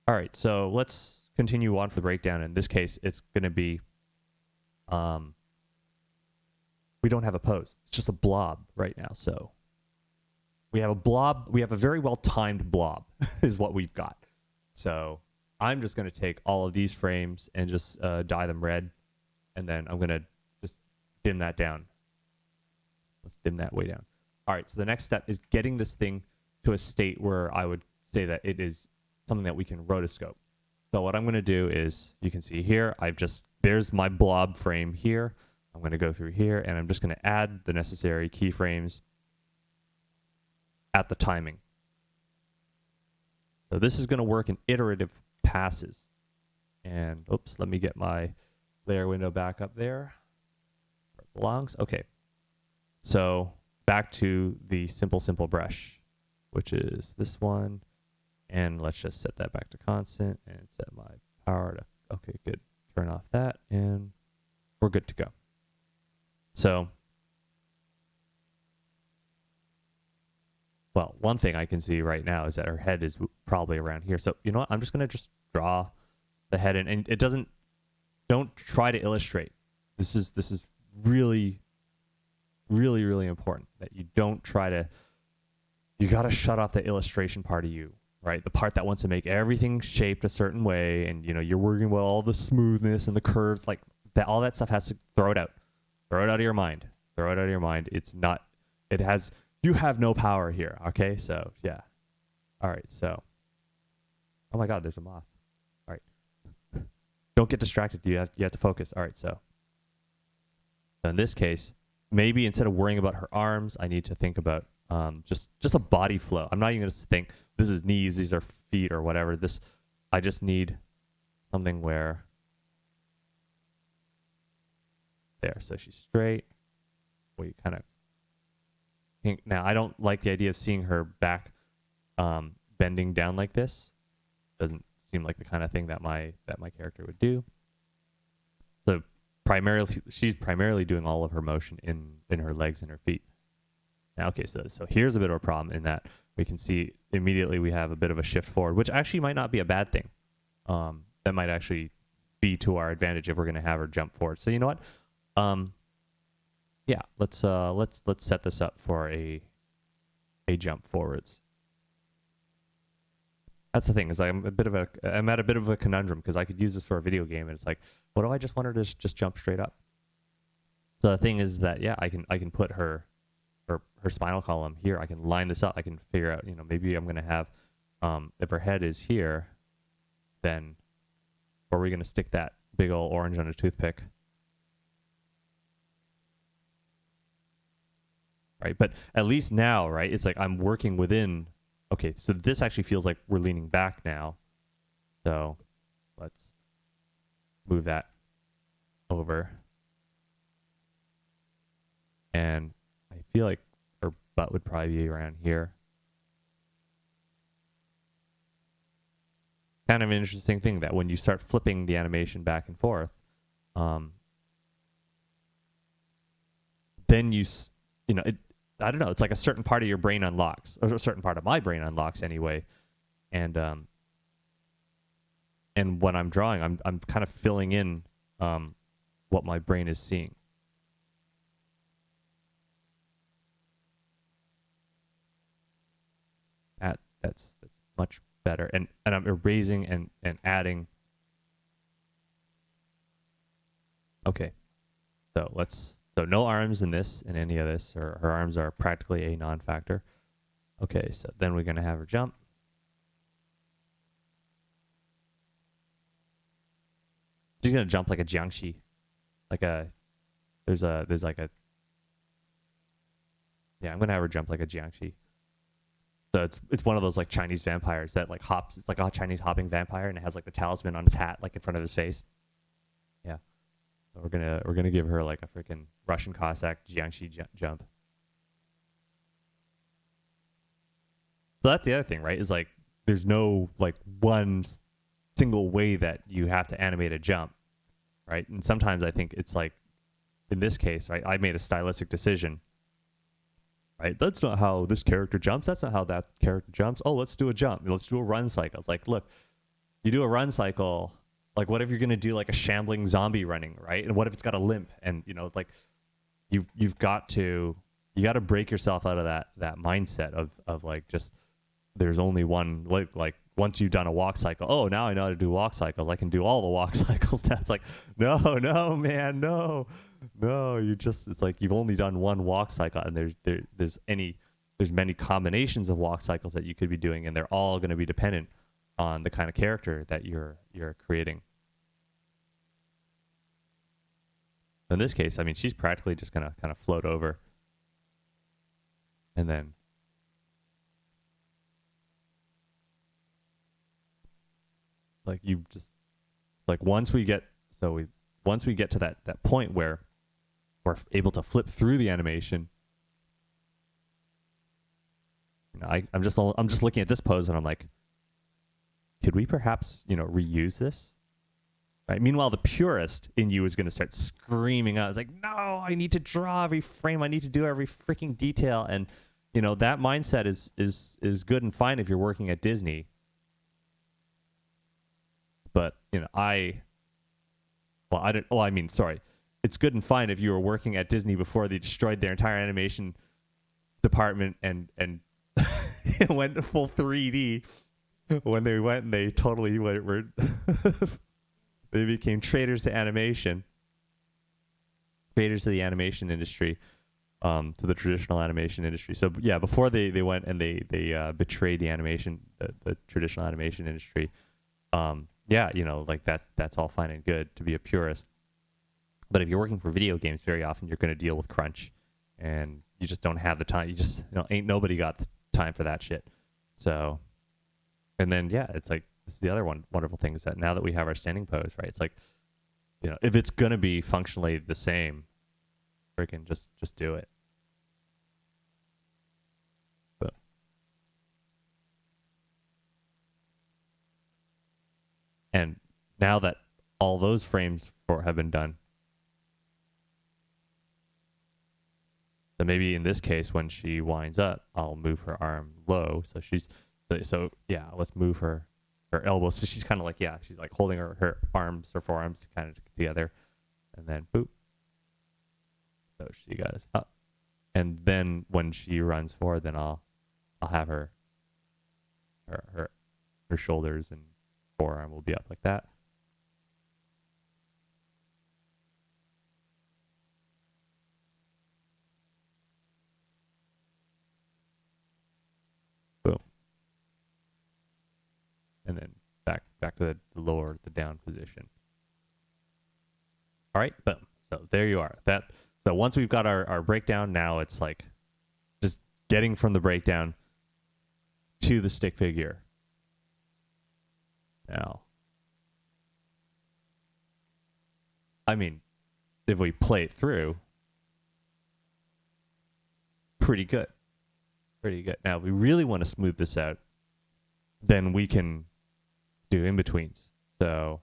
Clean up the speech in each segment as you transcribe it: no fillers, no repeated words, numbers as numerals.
All right, so let's continue on for the breakdown. In this case, it's going to be, we don't have a pose. It's just a blob right now. So we have a blob. We have a very well-timed blob is what we've got. So I'm just going to take all of these frames and just dye them red. And then I'm going to just dim that down. Let's dim that way down. All right, so the next step is getting this thing to a state where I would say that it is something that we can rotoscope. So what I'm going to do is, you can see here, there's my blob frame here. I'm going to go through here, and I'm just going to add the necessary keyframes at the timing. So this is going to work in iterative passes. And, oops, let me get my layer window back up there. Where it belongs. Okay. So back to the simple brush, which is this one. And let's just set that back to constant and set my power to, okay, good. Turn off that and we're good to go. So, well, one thing I can see right now is that her head is probably around here. So, you know what? I'm just going to just draw the head in, and don't try to illustrate. This is really, really, really important that you don't try to, you got to shut off the illustration part of you, right? The part that wants to make everything shaped a certain way, and you're working with all the smoothness and the curves, like that. All that stuff has to throw it out of your mind. Throw it out of your mind. You have no power here. Okay, so yeah. All right, so. Oh my God, there's a moth. All right, don't get distracted. You have to focus. All right, so in this case, maybe instead of worrying about her arms, I need to think about just a body flow. I'm not even going to think this is knees, these are feet or whatever. I just need something where there. So she's straight. We kind of think now. I don't like the idea of seeing her back bending down like this. Doesn't seem like the kind of thing that my character would do. So she's primarily doing all of her motion in her legs and her feet. Now, okay, so here's a bit of a problem in that we can see immediately we have a bit of a shift forward, which actually might not be a bad thing. That might actually be to our advantage if we're going to have her jump forward. So you know what? Yeah, let's set this up for a jump forwards. That's the thing, is I'm at a bit of a conundrum, because I could use this for a video game, and it's like, what do I just want her to just jump straight up? So the thing is that, yeah, I can put her spinal column here. I can line this up. I can figure out, maybe I'm going to have, if her head is here, then where are we going to stick that big old orange on a toothpick? Right, but at least now, right, it's like I'm working within. Okay, so this actually feels like we're leaning back now. So let's move that over. And I feel like her butt would probably be around here. Kind of an interesting thing that when you start flipping the animation back and forth, then I don't know, it's like a certain part of your brain unlocks, or a certain part of my brain unlocks anyway. And when I'm drawing, I'm kind of filling in what my brain is seeing. That's much better. And I'm erasing and adding. Okay. So no arms in any of this, or her arms are practically a non-factor. Okay, so then we're going to have her jump. She's going to jump like a jiangxi. Yeah, I'm going to have her jump like a jiangxi. So it's one of those like Chinese vampires that like hops. It's like a Chinese hopping vampire, and it has like the talisman on his hat, like in front of his face. Yeah. So we're gonna give her like a freaking Russian Cossack jiangxi jump. So that's the other thing, right? Is like there's no like one single way that you have to animate a jump, right? And sometimes I think it's like in this case, right? I made a stylistic decision. Right? That's not how this character jumps. That's not how that character jumps. Oh, let's do a jump. Let's do a run cycle. It's like, look, you do a run cycle, like what if you're gonna do like a shambling zombie running, right? And what if it's got a limp? And you know, like you've got to break yourself out of that mindset of like just there's only one like once you've done a walk cycle, oh now I know how to do walk cycles. I can do all the walk cycles. That's like no man, no. You just it's like you've only done one walk cycle and there's many combinations of walk cycles that you could be doing and they're all going to be dependent on the kind of character that you're creating. In this case, I mean, she's practically just going to kind of float over. And then like you just like once we get to that point where we're able to flip through the animation, you know, I'm just looking at this pose and I'm like, could we perhaps, you know, reuse this? Right. Meanwhile, the purist in you is going to start screaming out. It's like, no, I need to draw every frame. I need to do every freaking detail. And, you know, that mindset is good and fine if you're working at Disney. But, you know, it's good and fine if you were working at Disney before they destroyed their entire animation department and went full 3D. When they went and they totally were they became traitors to animation, traitors to the animation industry, to the traditional animation industry. So yeah, before they went and they betrayed the traditional animation industry. Yeah, you know, like that's all fine and good to be a purist. But if you're working for video games, very often you're going to deal with crunch, and you just don't have the time. You just ain't nobody got the time for that shit. So. And then, yeah, it's like, this is the other wonderful thing is that now that we have our standing pose, right, it's like, you know, if it's going to be functionally the same, freaking just do it. So. And now that all those frames have been done, so maybe in this case, when she winds up, I'll move her arm low. So yeah, let's move her elbows. So she's kind of like, yeah, she's like holding her forearms kind of together, and then boop. So she goes up, and then when she runs forward, then I'll have her shoulders and forearm will be up like that. Boom. And then back to the down position. All right, boom. So there you are. So once we've got our breakdown, now it's like just getting from the breakdown to the stick figure. Now, I mean, if we play it through, pretty good. Pretty good. Now, if we really want to smooth this out, then we can do in-betweens. So,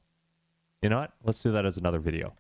you know what? Let's do that as another video.